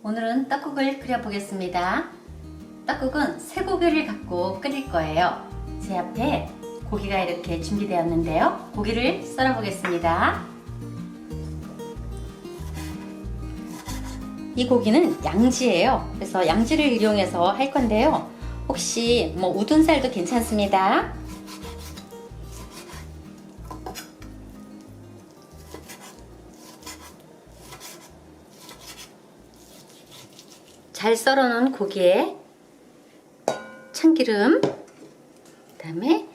오늘은 떡국을 끓여보겠습니다. 떡국은 쇠고기를 갖고 끓일 거예요. 제 앞에 고기가 이렇게 준비되었는데요. 고기를 썰어 보겠습니다. 이 고기는 양지예요. 그래서 양지를 이용해서 할 건데요. 혹시 우둔살도 괜찮습니다. 잘 썰어 놓은 고기에 참기름, 그 다음에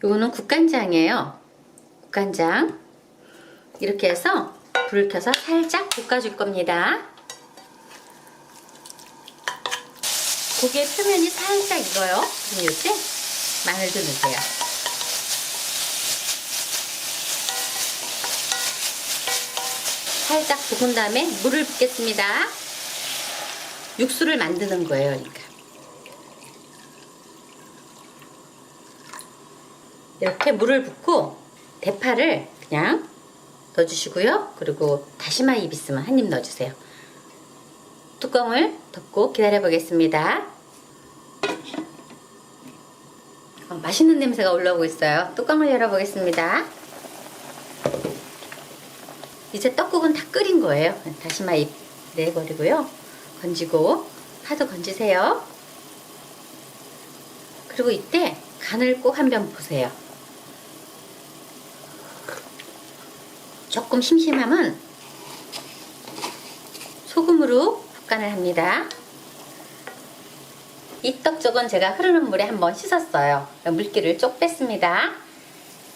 요거는 국간장이에요. 국간장 이렇게 해서 불을 켜서 살짝 볶아줄 겁니다. 고기의 표면이 살짝 익어요. 그럼 이때 마늘도 넣으세요. 살짝 볶은 다음에 물을 붓겠습니다. 육수를 만드는 거예요. 그러니까 이렇게 물을 붓고 대파를 그냥 넣어주시고요. 그리고 다시마 잎 있으면 한 입 넣어주세요. 뚜껑을 덮고 기다려 보겠습니다. 맛있는 냄새가 올라오고 있어요. 뚜껑을 열어 보겠습니다. 이제 떡국은 다 끓인 거예요. 다시마 잎 내버리고요. 건지고 파도 건지세요. 그리고 이때 간을 꼭 한번 보세요. 조금 심심하면 소금으로 푹간을 합니다. 이 떡쪽은 제가 흐르는 물에 한번 씻었어요. 물기를 쪽 뺐습니다.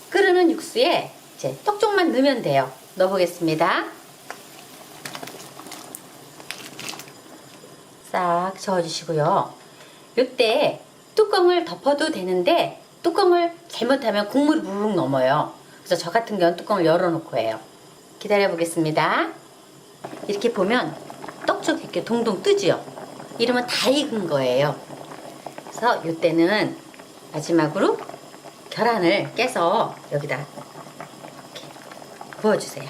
끓는 육수에 이제 떡쪽만 넣으면 돼요. 넣어보겠습니다. 싹 저어주시고요. 이때 뚜껑을 덮어도 되는데 뚜껑을 잘못하면 국물이 부르륵 넘어요. 그래서 저 같은 경우는 뚜껑을 열어놓고 해요. 기다려 보겠습니다. 이렇게 보면 떡쪽이 이렇게 동동 뜨죠. 이러면 다 익은 거예요. 그래서 이때는 마지막으로 계란을 깨서 여기다 이렇게 부어주세요.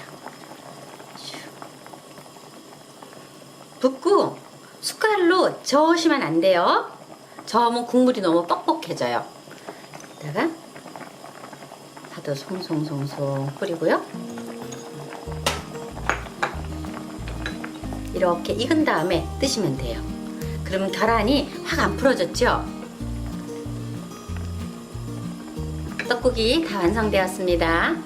붓고 숟갈로 저으시면 안 돼요. 저으면 국물이 너무 뻑뻑해져요. 여기다가 파도 송송송송 뿌리고요. 이렇게 익은 다음에 뜨시면 돼요. 그러면 계란이 확 안 풀어졌죠? 떡국이 다 완성되었습니다.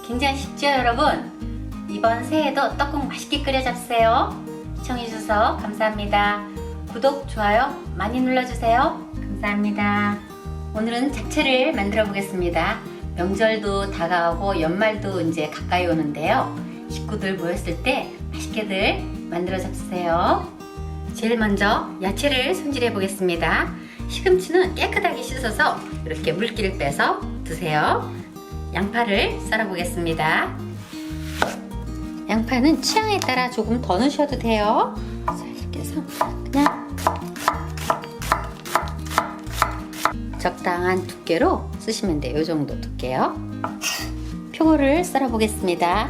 굉장히 쉽죠, 여러분? 이번 새해에도 떡국 맛있게 끓여 잡으세요. 시청해주셔서 감사합니다. 구독, 좋아요 많이 눌러주세요. 감사합니다. 오늘은 잡채를 만들어 보겠습니다. 명절도 다가오고 연말도 이제 가까이 오는데요. 식구들 모였을 때 맛있게들 만들어 잡수세요. 제일 먼저 야채를 손질해 보겠습니다. 시금치는 깨끗하게 씻어서 이렇게 물기를 빼서 드세요. 양파를 썰어 보겠습니다. 양파는 취향에 따라 조금 더 넣으셔도 돼요. 자, 이렇게 해서 그냥 적당한 두께로 쓰시면 돼요. 이 정도 두께요. 표고를 썰어 보겠습니다.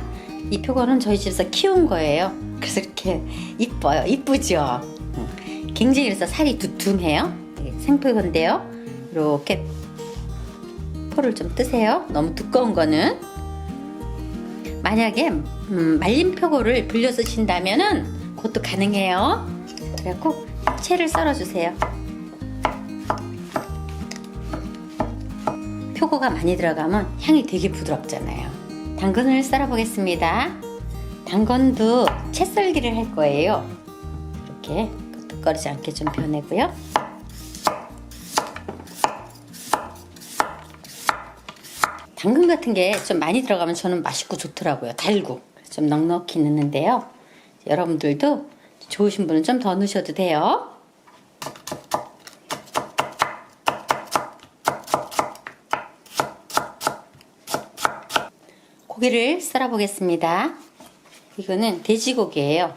이 표고는 저희 집에서 키운 거예요. 그래서 이렇게 이뻐요. 이쁘죠? 굉장히 그래서 살이 두툼해요. 생표고인데요. 이렇게 포를 좀 뜨세요. 너무 두꺼운 거는. 만약에 말린 표고를 불려 쓰신다면은 그것도 가능해요. 그래갖고 채를 썰어주세요. 표고가 많이 들어가면 향이 되게 부드럽잖아요. 당근을 썰어 보겠습니다. 당근도 채 썰기를 할 거예요. 이렇게 끄떡거리지 않게 좀 벼내고요. 당근 같은 게 좀 많이 들어가면 저는 맛있고 좋더라고요. 달고. 좀 넉넉히 넣는데요. 여러분들도 좋으신 분은 좀 더 넣으셔도 돼요. 고기를 썰어 보겠습니다. 이거는 돼지고기예요.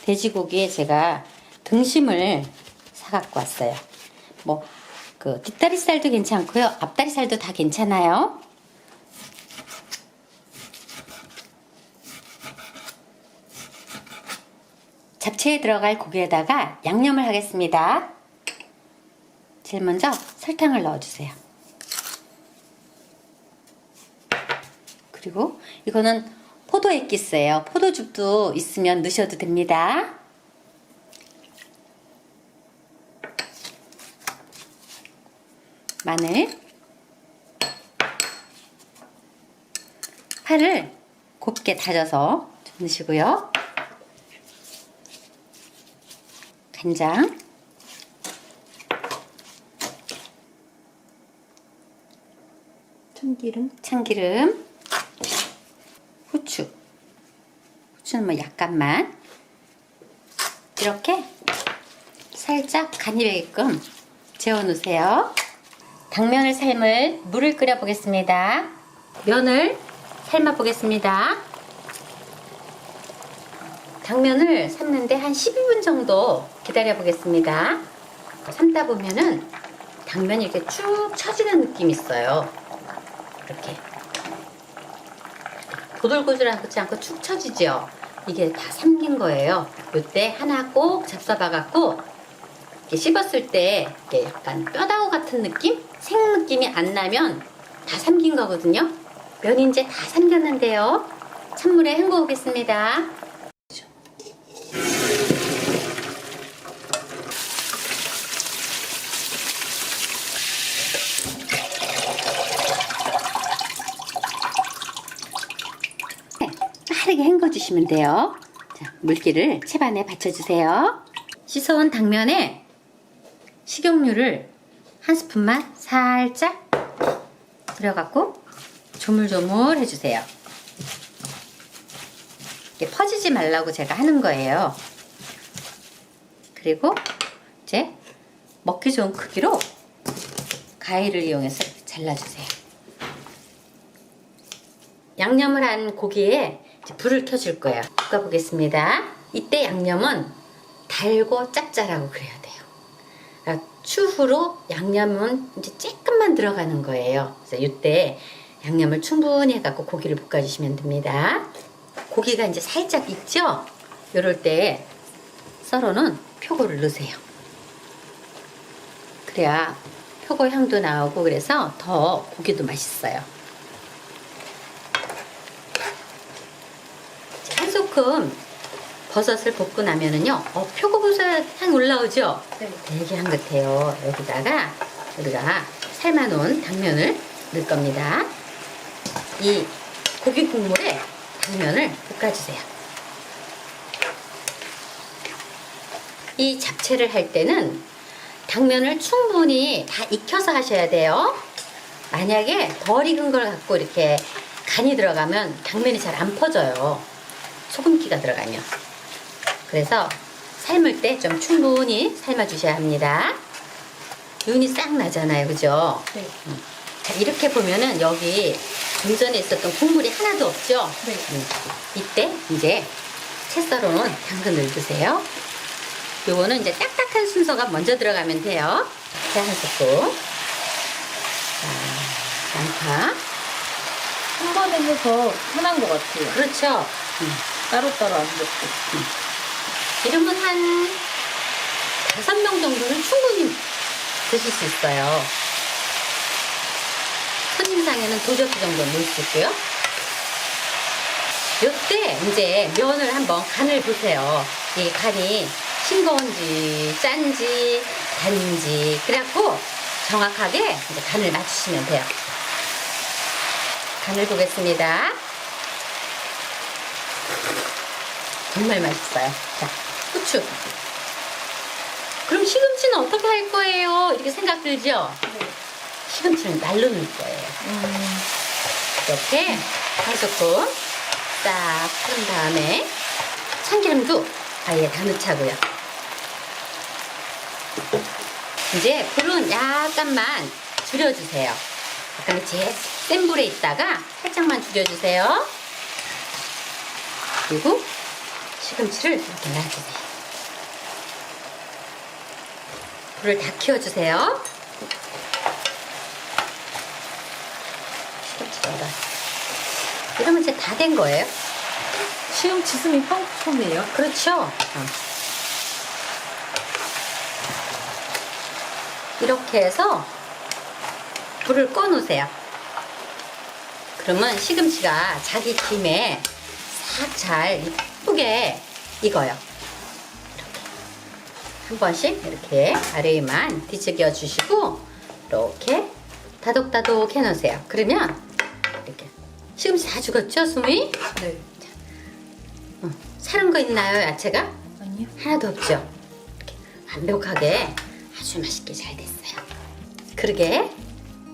돼지고기에 제가 등심을 사갖고 왔어요. 뒷다리살도 괜찮고요. 앞다리살도 다 괜찮아요. 잡채에 들어갈 고기에다가 양념을 하겠습니다. 제일 먼저 설탕을 넣어주세요. 그리고 이거는 포도 액기스예요. 포도즙도 있으면 넣으셔도 됩니다. 마늘, 파를 곱게 다져서 좀 넣으시고요. 간장, 참기름, 후추는 뭐 약간만 이렇게 살짝 간이 배게끔 재워 놓으세요. 당면을 삶을 물을 끓여 보겠습니다. 면을 삶아 보겠습니다. 당면을 삶는데 한 12분 정도 기다려 보겠습니다. 삶다 보면은 당면이 이렇게 쭉 처지는 느낌이 있어요. 이렇게 고들고들하지 않고 축 처지죠. 이게 다 삶긴 거예요. 이때 하나 꼭 잡숴봐 갖고 이렇게 씹었을 때 이렇게 약간 뼈다구 같은 느낌? 생 느낌이 안 나면 다 삶긴 거거든요. 면이 이제 다 삶겼는데요. 찬물에 헹궈 오겠습니다. 빠르게 헹궈주시면 돼요. 자, 물기를 채반에 받쳐주세요. 씻어온 당면에 식용유를 한 스푼만 살짝 뿌려갖고 조물조물 해주세요. 이게 퍼지지 말라고 제가 하는 거예요. 그리고 이제 먹기 좋은 크기로 가위를 이용해서 잘라주세요. 양념을 한 고기에 이제 불을 켜줄 거예요. 볶아보겠습니다. 이때 양념은 달고 짭짤하고 그래야 돼요. 그러니까 추후로 양념은 이제 조금만 들어가는 거예요. 그래서 이때 양념을 충분히 해갖고 고기를 볶아주시면 됩니다. 고기가 이제 살짝 익죠? 이럴 때 썰어놓은 표고를 넣으세요. 그래야 표고 향도 나오고 그래서 더 고기도 맛있어요. 한 소끔 버섯을 볶고 나면은요, 표고버섯 향 올라오죠? 네. 되게 향긋해요. 여기다가 우리가 삶아놓은 당면을 넣을 겁니다. 이 고기 국물에 당면을 볶아주세요. 이 잡채를 할 때는 당면을 충분히 다 익혀서 하셔야 돼요. 만약에 덜 익은 걸 갖고 이렇게 간이 들어가면 당면이 잘 안 퍼져요. 소금기가 들어가면. 그래서 삶을 때 좀 충분히 삶아 주셔야 합니다. 윤이 싹 나잖아요, 그죠? 네. 자, 이렇게 보면은 여기 좀 전에 있었던 국물이 하나도 없죠? 네. 이때 이제 채 썰어놓은 당근을 넣으세요. 요거는 이제 딱딱한 순서가 먼저 들어가면 돼요. 자, 한 스푼. 자, 양파. 한 번에 해서 편한 것 같아요. 그렇죠. 따로따로 안 넣고. 이러면 한 5명 정도는 충분히 드실 수 있어요. 손님상에는 2접시 정도 넣을 수 있고요. 이때 이제 면을 한번 간을 보세요. 이 간이 싱거운지 짠지 단지 그래갖고 정확하게 이제 간을 맞추시면 돼요. 간을 보겠습니다. 정말 맛있어요. 자, 후추. 그럼 시금치는 어떻게 할 거예요? 이렇게 생각 들죠? 네. 시금치는 날로 넣을 거예요. 이렇게 한 스푼 딱 푼 다음에 참기름도 아예 다 넣자고요. 이제 불은 약간만 줄여주세요. 약간 제 센 불에 있다가 살짝만 줄여주세요. 그리고 시금치를 이렇게 놔주세요. 불을 다 키워주세요. 시금치 넣어요. 이러면 이제 다 된 거예요. 시금치 숨이 펑펑해요. 그렇죠. 이렇게 해서 불을 꺼 놓으세요. 그러면 시금치가 자기 김에 싹 잘 이쁘게 익어요. 이렇게 한 번씩 이렇게 아래에만 뒤척여 주시고 이렇게 다독다독 해 놓으세요. 그러면 이렇게 시금치 다 죽었죠, 수미? 네. 사는 거 있나요, 야채가? 아니요. 하나도 없죠. 이렇게 완벽하게 아주 맛있게 잘 됐어요. 그러게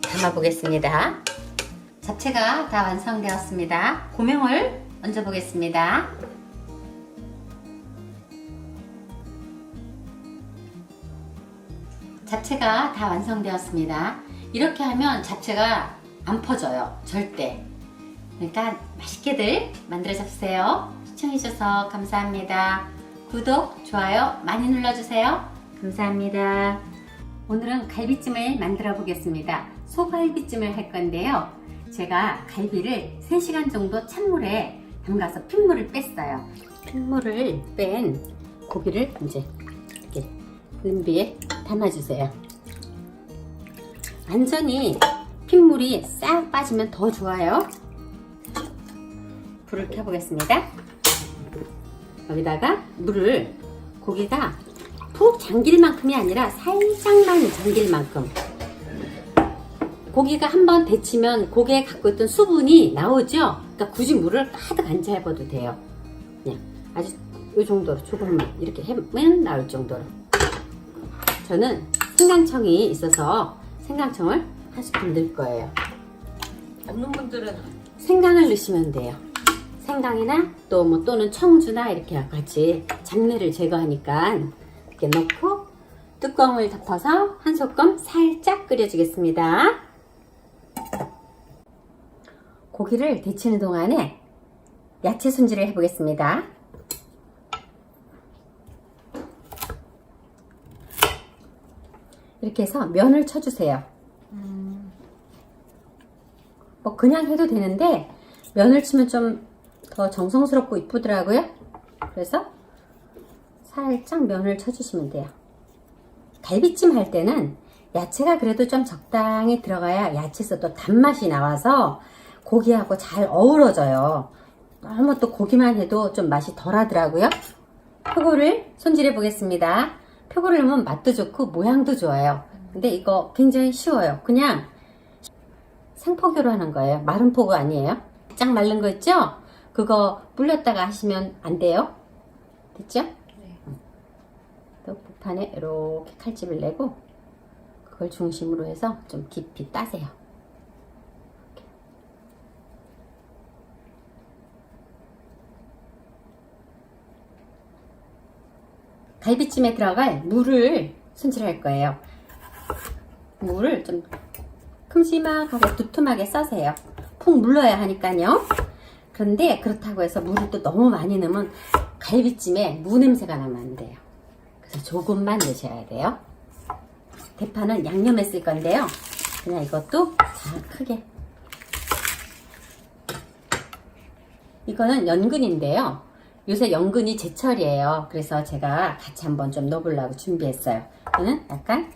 담아 보겠습니다. 잡채가 다 완성되었습니다. 고명을 얹어 보겠습니다. 잡채가 다 완성되었습니다. 이렇게 하면 잡채가 안 퍼져요. 절대. 그러니까 맛있게들 만들어 잡수세요. 시청해주셔서 감사합니다. 구독, 좋아요 많이 눌러주세요. 감사합니다. 오늘은 갈비찜을 만들어 보겠습니다. 소갈비찜을 할 건데요. 제가 갈비를 3시간 정도 찬물에 담가서 핏물을 뺐어요. 핏물을 뺀 고기를 이제 이렇게 냄비에 담아주세요. 완전히 핏물이 싹 빠지면 더 좋아요. 불을 켜보겠습니다. 여기다가 물을 고기가 푹 잠길 만큼이 아니라 살짝만 잠길 만큼, 고기가 한번 데치면 고기에 갖고 있던 수분이 나오죠. 그러니까 굳이 물을 가득 안 채워도 돼요. 그냥 아주 이 정도로 조금만 이렇게 하면 나올 정도로. 저는 생강청이 있어서 생강청을 한 스푼 넣을 거예요. 없는 분들은 생강을 넣으시면 돼요. 생강이나 또는 청주나 이렇게 같이 잡내를 제거하니까 이렇게 넣고 뚜껑을 덮어서 한 소끔 살짝 끓여주겠습니다. 고기를 데치는 동안에 야채 손질을 해보겠습니다. 이렇게 해서 면을 쳐주세요. 뭐 그냥 해도 되는데 면을 치면 좀 더 정성스럽고 이쁘더라고요. 그래서 살짝 면을 쳐주시면 돼요. 갈비찜 할 때는 야채가 그래도 좀 적당히 들어가야 야채에서 또 단맛이 나와서 고기하고 잘 어우러져요. 너무 또 고기만 해도 좀 맛이 덜 하더라고요. 표고를 손질해 보겠습니다. 표고를 넣으면 맛도 좋고 모양도 좋아요. 근데 이거 굉장히 쉬워요. 그냥 생포교로 하는 거예요. 마른 포구 아니에요. 짝 마른 거 있죠? 그거 불렸다가 하시면 안 돼요. 됐죠? 네. 또 북판에 이렇게 칼집을 내고 그걸 중심으로 해서 좀 깊이 따세요. 이렇게. 갈비찜에 들어갈 물을 손질할 거예요. 물을 좀 큼지막하게 두툼하게 써세요. 푹 물러야 하니까요. 그런데 그렇다고 해서 물을 또 너무 많이 넣으면 갈비찜에 무 냄새가 나면 안 돼요. 그래서 조금만 넣으셔야 돼요. 대파는 양념에 쓸 건데요. 그냥 이것도 다 크게. 이거는 연근인데요. 요새 연근이 제철이에요. 그래서 제가 같이 한번 좀 넣어보려고 준비했어요. 이거는 약간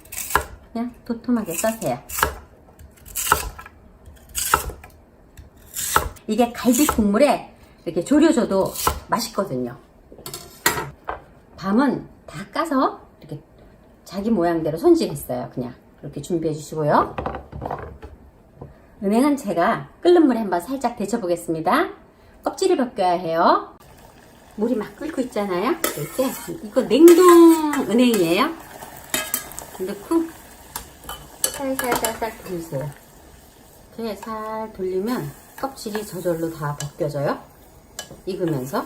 그냥 도톰하게 써세요. 이게 갈비 국물에 이렇게 졸여줘도 맛있거든요. 밤은 다 까서 이렇게 자기 모양대로 손질했어요. 그냥 이렇게 준비해 주시고요. 은행은 제가 끓는 물에 한번 살짝 데쳐 보겠습니다. 껍질을 벗겨야 해요. 물이 막 끓고 있잖아요. 이렇게 이거 냉동 은행이에요. 넣고 살살살살 돌리세요. 이렇게 살 돌리면 껍질이 저절로 다 벗겨져요. 익으면서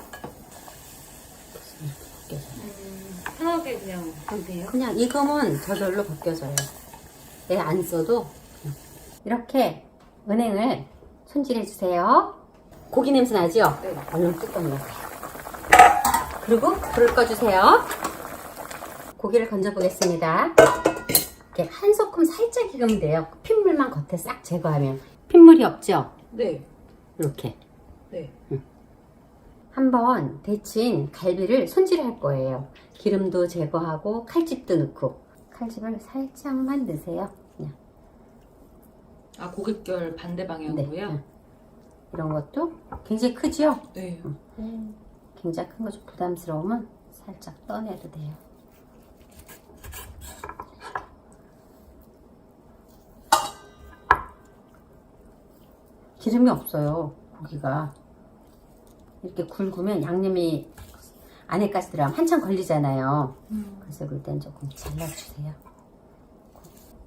편하게 그냥 하세요? 그냥 익으면 저절로 벗겨져요. 애 안 써도 그냥. 이렇게 은행을 손질해 주세요. 고기 냄새 나죠? 네. 얼른 뚜껑 넣으세요. 그리고 불을 꺼주세요. 고기를 건져 보겠습니다. 이렇게 한 소끔 살짝 익으면 돼요. 핏물만 겉에 싹 제거하면. 핏물이 없죠? 네. 이렇게 네. 한번 데친 갈비를 손질할 거예요. 기름도 제거하고 칼집도 넣고 칼집을 살짝만 넣으세요. 그냥. 아, 고깃결 반대 방향으로요? 네. 이런 것도 굉장히 크죠? 네. 굉장히 큰 거 좀 부담스러우면 살짝 떠내도 돼요. 기름이 없어요, 고기가. 이렇게 굵으면 양념이 안에까지 들어가면 한참 걸리잖아요. 그래서 그럴 땐 조금 잘라주세요.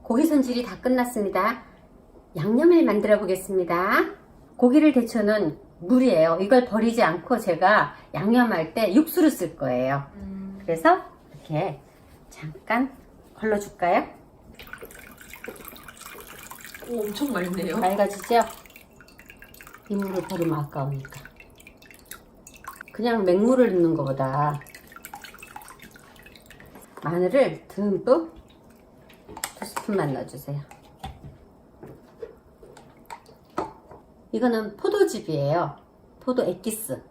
고기 손질이 다 끝났습니다. 양념을 만들어 보겠습니다. 고기를 데쳐놓은 물이에요. 이걸 버리지 않고 제가 양념할 때 육수를 쓸 거예요. 그래서 이렇게 잠깐 걸러줄까요? 오, 엄청 맑네요. 맑아지죠? 이 물을 버리면 아까우니까. 그냥 맹물을 넣는 것보다 마늘을 듬뿍 2스푼만 넣어주세요. 이거는 포도즙이에요. 포도 엑기스.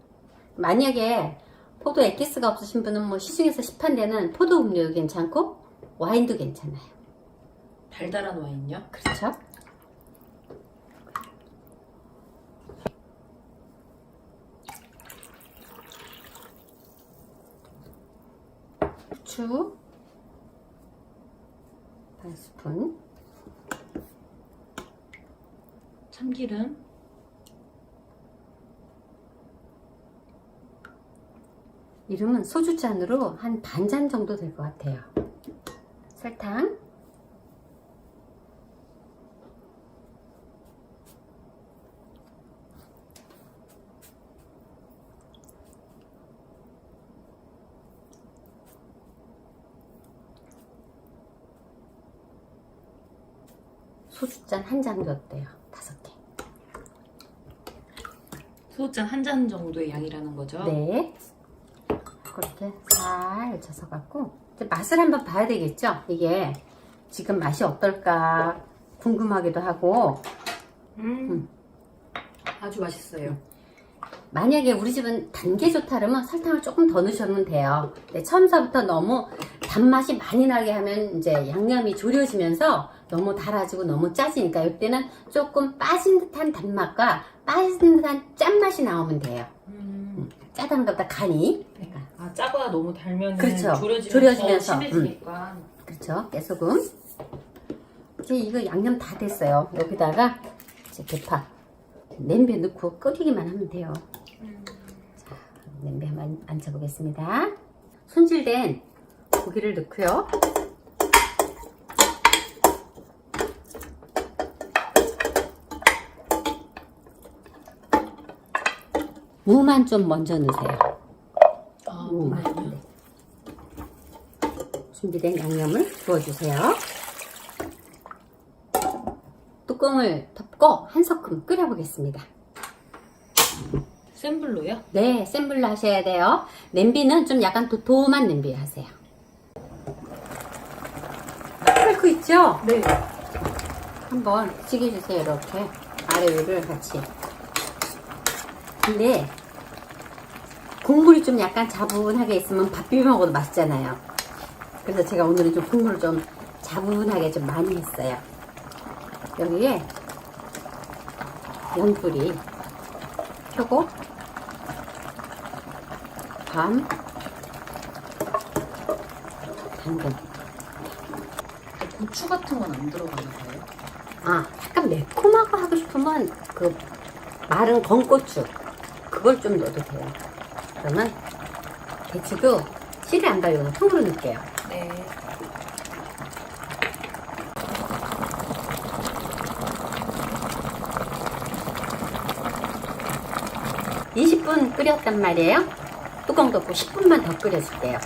만약에 포도 엑기스가 없으신 분은 뭐 시중에서 시판되는 포도 음료도 괜찮고 와인도 괜찮아요. 달달한 와인요? 그렇죠? 후추 반 스푼, 참기름, 이름은 소주잔으로 한 반잔 정도 될 것 같아요. 설탕, 소주잔 한 잔 넣었대요. 5개. 소주잔 한 잔 정도의 양이라는 거죠? 네. 그렇게 잘 젖어 갖고 이제 맛을 한번 봐야 되겠죠? 이게 지금 맛이 어떨까 궁금하기도 하고. 아주 맛있어요. 만약에 우리 집은 단 게 좋다 그러면 설탕을 조금 더 넣으셔도 돼요. 근데 처음서부터 너무 단맛이 많이 나게 하면 이제 양념이 졸여지면서 너무 달아지고 너무 짜지니까 이때는 조금 빠진 듯한 단맛과 빠진 듯한 짠맛이 나오면 돼요. 짜다는 것보다 간이. 그러니까. 아, 짜거나 너무 달면 그렇죠. 조려지면서 심해지니까. 그렇죠. 깨소금. 이제 이거 양념 다 됐어요. 여기다가 이제 대파 냄비에 넣고 끓이기만 하면 돼요. 자, 냄비 한번 앉혀보겠습니다. 손질된 고기를 넣고요. 무만 좀 먼저 넣으세요. 아, 무만. 무만요? 네. 준비된 양념을 부어주세요. 뚜껑을 덮고 한 소끔 끓여보겠습니다. 센 불로요? 네, 센 불로 하셔야 돼요. 냄비는 좀 약간 도톰한 냄비에 하세요. 끓고 있죠? 네. 한번 찌개주세요. 이렇게 아래 위를 같이. 근데 국물이 좀 약간 자분하게 있으면 밥 비벼 먹어도 맛있잖아요. 그래서 제가 오늘은 좀 국물을 좀 자분하게 좀 많이 했어요. 여기에 연뿌리 펴고 밤 당근. 고추 같은 건 안 들어가나 봐요? 아, 약간 매콤하고 하고 싶으면 그 마른 건고추 그걸 좀 넣어도 돼요. 그러면 대추도 씨를 안 발라서 통으로 넣을게요. 네. 네. 20분 끓였단 말이에요. 뚜껑 덮고 10분만 더 끓여줄게요.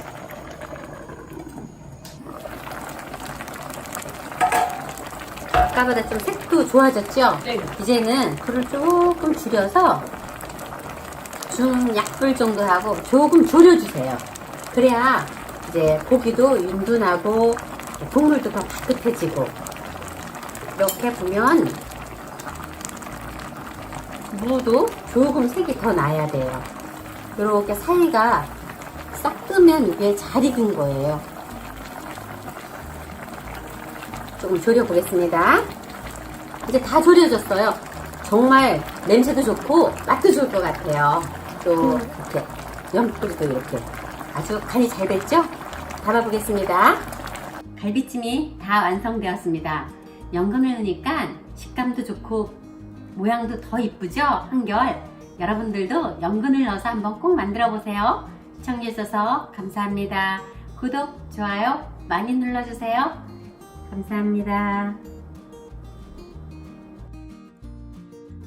아까보다 좀 색도 좋아졌죠? 네. 이제는 불을 조금 줄여서 중약불 정도 하고 조금 졸여주세요. 그래야 이제 고기도 윤둔하고 국물도 더 따뜻해지고. 이렇게 보면 무도 조금 색이 더 나야 돼요. 이렇게 사이가 싹 뜨면 이게 잘 익은 거예요. 조금 졸여 보겠습니다. 이제 다 졸여졌어요. 정말 냄새도 좋고 맛도 좋을 것 같아요. 또 이렇게 연뿌리도 이렇게 아주 간이 잘 됐죠? 담아보겠습니다. 갈비찜이 다 완성되었습니다. 연근을 넣으니까 식감도 좋고 모양도 더 이쁘죠? 한결 여러분들도 연근을 넣어서 한번 꼭 만들어 보세요. 시청해주셔서 감사합니다. 구독, 좋아요 많이 눌러주세요. 감사합니다.